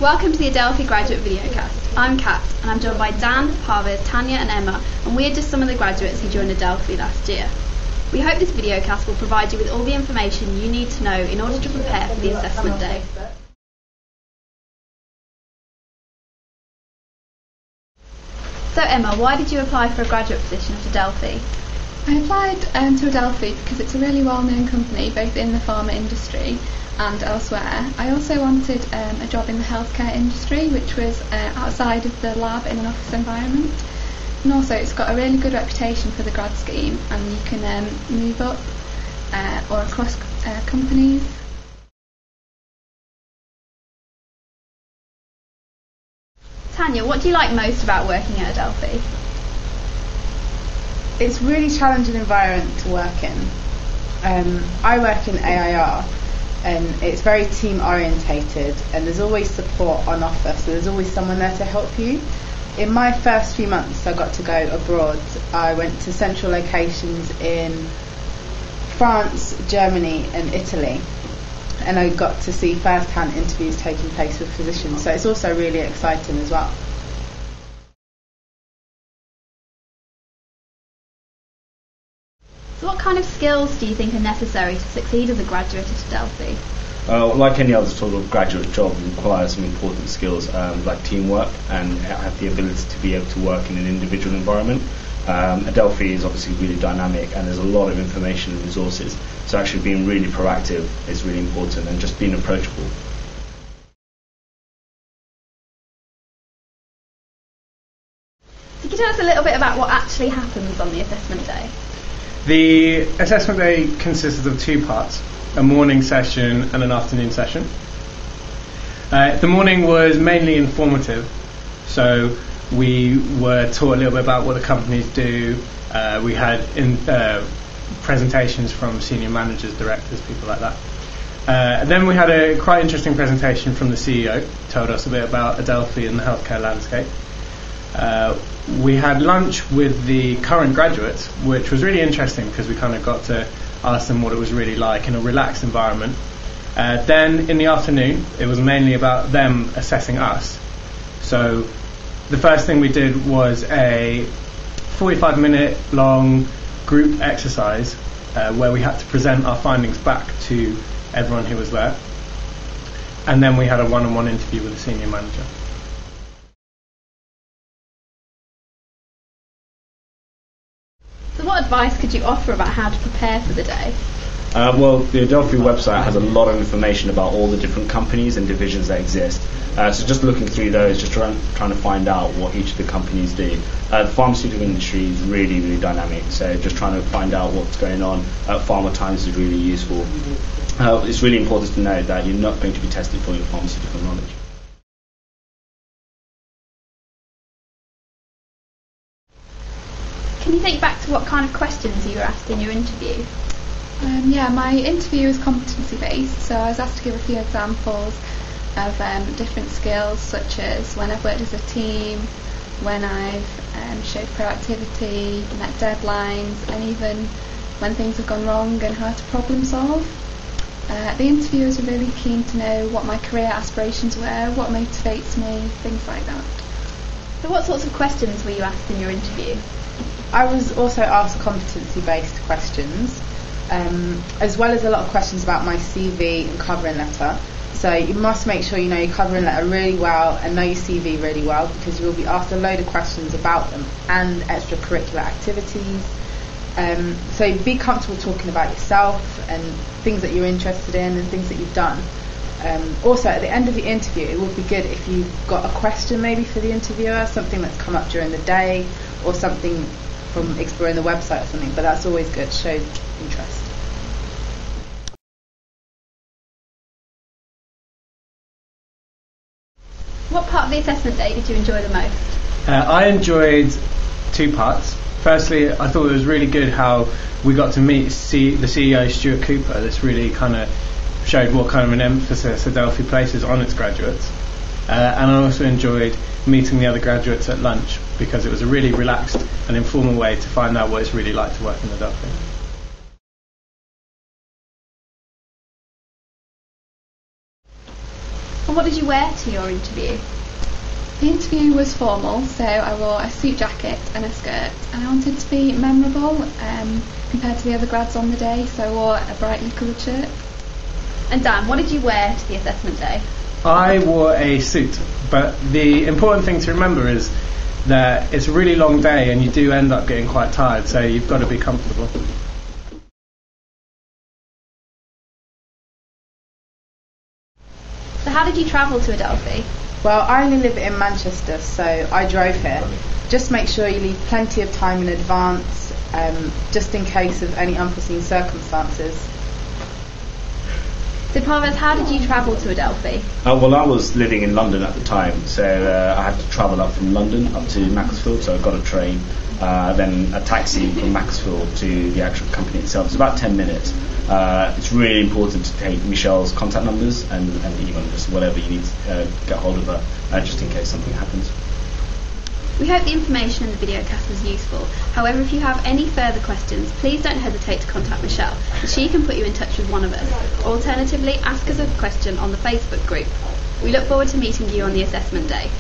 Welcome to the Adelphi Graduate Videocast. I'm Kat and I'm joined by Dan, Parviz, Tanya and Emma, and we're just some of the graduates who joined Adelphi last year. We hope this videocast will provide you with all the information you need to know in order to prepare for the assessment day. So Emma, why did you apply for a graduate position at Adelphi? I applied to Adelphi because it's a really well-known company both in the pharma industry and elsewhere. I also wanted a job in the healthcare industry, which was outside of the lab in an office environment. And also it's got a really good reputation for the grad scheme, and you can move up or across companies. Tanya, what do you like most about working at Adelphi? It's a really challenging environment to work in. I work in AIR and it's very team orientated, and there's always support on offer, so there's always someone there to help you. In my first few months I got to go abroad. I went to central locations in France, Germany and Italy, and I got to see first-hand interviews taking place with physicians, so it's also really exciting as well. So what kind of skills do you think are necessary to succeed as a graduate at Adelphi? Like any other sort of graduate job, it requires some important skills like teamwork and have the ability to be able to work in an individual environment. Adelphi is obviously really dynamic and there's a lot of information and resources, so actually being really proactive is really important, and just being approachable. So can you tell us a little bit about what actually happens on the assessment day? The assessment day consisted of two parts, a morning session and an afternoon session. The morning was mainly informative, so we were taught a little bit about what the companies do. We had presentations from senior managers, directors, people like that. Then we had a quite interesting presentation from the CEO, told us a bit about Adelphi and the healthcare landscape. We had lunch with the current graduates, which was really interesting because we kind of got to ask them what it was really like in a relaxed environment. Then in the afternoon, it was mainly about them assessing us. So the first thing we did was a 45-minute long group exercise where we had to present our findings back to everyone who was there. And then we had a one-on-one interview with the senior manager. So what advice could you offer about how to prepare for the day? Well, the Adelphi website has a lot of information about all the different companies and divisions that exist. So just looking through those, just trying to find out what each of the companies do. The pharmaceutical industry is really, really dynamic, so just trying to find out what's going on at Pharma Times is really useful. It's really important to know that you're not going to be tested for your pharmaceutical knowledge. Can you think back to what kind of questions you were asked in your interview? Yeah, my interview was competency based, so I was asked to give a few examples of different skills, such as when I've worked as a team, when I've showed proactivity, met deadlines, and even when things have gone wrong and how to problem solve. The interviewers were really keen to know what my career aspirations were, what motivates me, things like that. So what sorts of questions were you asked in your interview? I was also asked competency-based questions, as well as a lot of questions about my CV and covering letter. So you must make sure you know your covering letter really well and know your CV really well, because you will be asked a load of questions about them and extracurricular activities. So be comfortable talking about yourself and things that you're interested in and things that you've done. Also, at the end of the interview, it would be good if you've got a question maybe for the interviewer, something that's come up during the day or something from exploring the website or something, but that's always good, shows interest. What part of the assessment day did you enjoy the most? I enjoyed two parts. Firstly, I thought it was really good how we got to meet the CEO, Stuart Cooper. This really kind of showed what kind of an emphasis Adelphi places on its graduates. And I also enjoyed meeting the other graduates at lunch, because it was a really relaxed and informal way to find out what it's really like to work in Adelphi. And what did you wear to your interview? The interview was formal, so I wore a suit jacket and a skirt, and I wanted to be memorable compared to the other grads on the day, so I wore a brightly coloured shirt. And Dan, what did you wear to the assessment day? I wore a suit, but the important thing to remember is that it's a really long day and you do end up getting quite tired, so you've got to be comfortable. So how did you travel to Adelphi? Well, I only live in Manchester, so I drove here. Just make sure you leave plenty of time in advance, just in case of any unforeseen circumstances. So Parvez, how did you travel to Adelphi? Well, I was living in London at the time, so I had to travel up from London up to Macclesfield, so I got a train, then a taxi from Macclesfield to the actual company itself. It's about 10 minutes. It's really important to take Michelle's contact numbers and email address, whatever you need to get hold of her, just in case something happens. We hope the information in the videocast was useful. However, if you have any further questions, please don't hesitate to contact Michelle, and she can put you in touch with one of us. Alternatively, ask us a question on the Facebook group. We look forward to meeting you on the assessment day.